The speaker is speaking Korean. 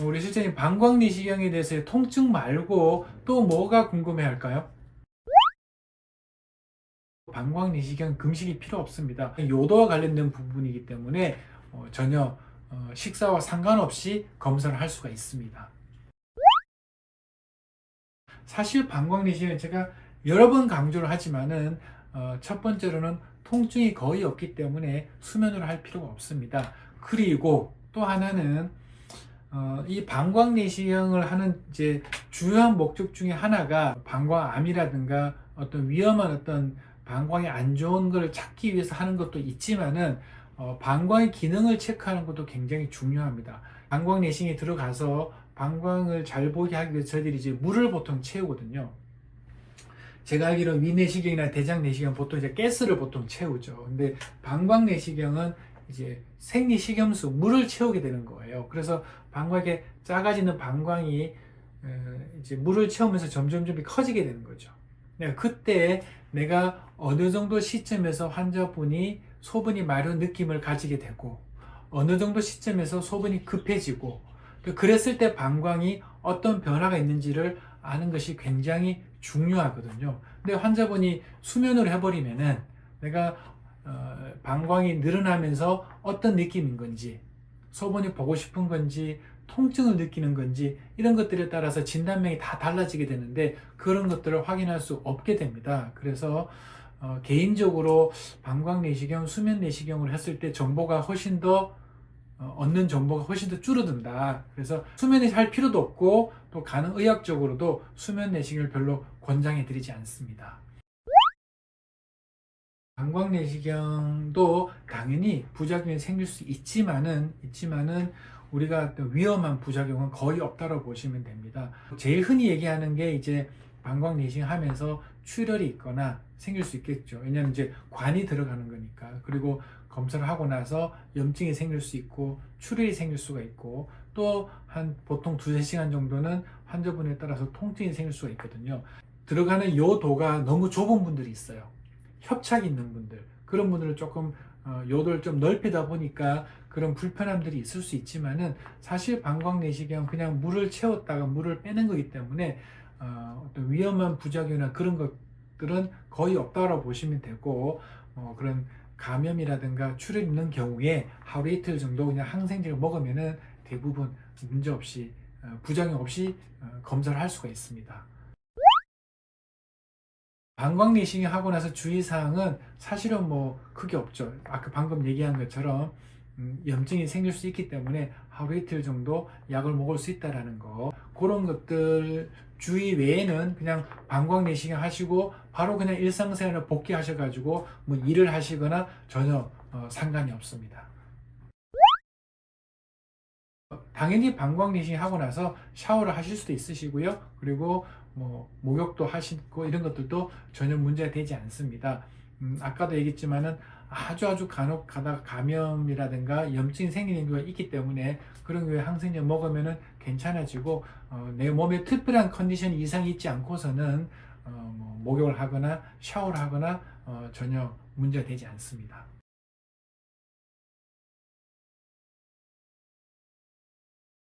우리 실장님 방광내시경에 대해서 통증 말고 또 뭐가 궁금해 할까요? 방광내시경 금식이 필요 없습니다. 요도와 관련된 부분이기 때문에 전혀 식사와 상관없이 검사를 할 수가 있습니다. 사실 방광내시경은 제가 여러 번 강조를 하지만은 첫 번째로는 통증이 거의 없기 때문에 수면으로 할 필요가 없습니다. 그리고 또 하나는 이 방광내시경을 하는 이제 주요한 목적 중에 하나가 방광암이라든가 어떤 위험한 어떤 방광이 안 좋은 걸 찾기 위해서 하는 것도 있지만은 방광의 기능을 체크하는 것도 굉장히 중요합니다. 방광내시경에 들어가서 방광을 잘 보게 하기 위해서 저희들이 이제 물을 보통 채우거든요. 제가 알기로는 위내시경이나 대장내시경 보통 이제 가스를 보통 채우죠. 근데 방광내시경은 이제 생리식염수, 물을 채우게 되는 거예요. 그래서 방광에 작아지는 방광이 이제 물을 채우면서 점점 커지게 되는 거죠. 그때 내가 어느 정도 시점에서 환자분이 소변이 마른 느낌을 가지게 되고 어느 정도 시점에서 소변이 급해지고 그랬을 때 방광이 어떤 변화가 있는지를 아는 것이 굉장히 중요하거든요. 근데 환자분이 수면으로 해버리면은 내가 방광이 늘어나면서 어떤 느낌인 건지 소변이 보고 싶은 건지 통증을 느끼는 건지 이런 것들에 따라서 진단명이 다 달라지게 되는데 그런 것들을 확인할 수 없게 됩니다. 그래서 개인적으로 방광내시경, 수면내시경을 했을 때 정보가 훨씬 더 얻는 정보가 훨씬 더 줄어든다. 그래서 수면에 할 필요도 없고 또 가능의학적으로도 수면내시경을 별로 권장해 드리지 않습니다. 방광내시경도 당연히 부작용이 생길 수 있지만은 우리가 위험한 부작용은 거의 없다고 보시면 됩니다. 제일 흔히 얘기하는 게 이제 방광내시경 하면서 출혈이 있거나 생길 수 있겠죠. 왜냐하면 이제 관이 들어가는 거니까. 그리고 검사를 하고 나서 염증이 생길 수 있고 출혈이 생길 수가 있고 또 한 보통 2~3시간 정도는 환자분에 따라서 통증이 생길 수가 있거든요. 들어가는 요도가 너무 좁은 분들이 있어요. 협착이 있는 분들, 그런 분들은 조금 요도를 좀 넓히다 보니까 그런 불편함들이 있을 수 있지만은 사실 방광내시경 그냥 물을 채웠다가 물을 빼는 거기 때문에 어떤 위험한 부작용이나 그런 것들은 거의 없다고 보시면 되고 그런 감염이라든가 출혈 있는 경우에 하루 이틀 정도 그냥 항생제를 먹으면은 대부분 문제 없이 부작용 없이 검사를 할 수가 있습니다. 방광내시경 하고 나서 주의사항은 사실은 뭐 크게 없죠. 아까 방금 얘기한 것처럼 염증이 생길 수 있기 때문에 하루 이틀 정도 약을 먹을 수 있다라는 거, 그런 것들 주의 외에는 그냥 방광내시경 하시고 바로 그냥 일상생활을 복귀하셔가지고 뭐 일을 하시거나 전혀 상관이 없습니다. 당연히 방광내시경 하고 나서 샤워를 하실 수도 있으시고요. 그리고 뭐 목욕도 하시고 이런 것들도 전혀 문제가 되지 않습니다. 아까도 얘기했지만은 아주 간혹 가다가 감염이라든가 염증이 생기는 경우가 있기 때문에 그런 경우에 항생제 먹으면은 괜찮아지고 내 몸에 특별한 컨디션 이상이 있지 않고서는 뭐 목욕을 하거나 샤워를 하거나 전혀 문제가 되지 않습니다.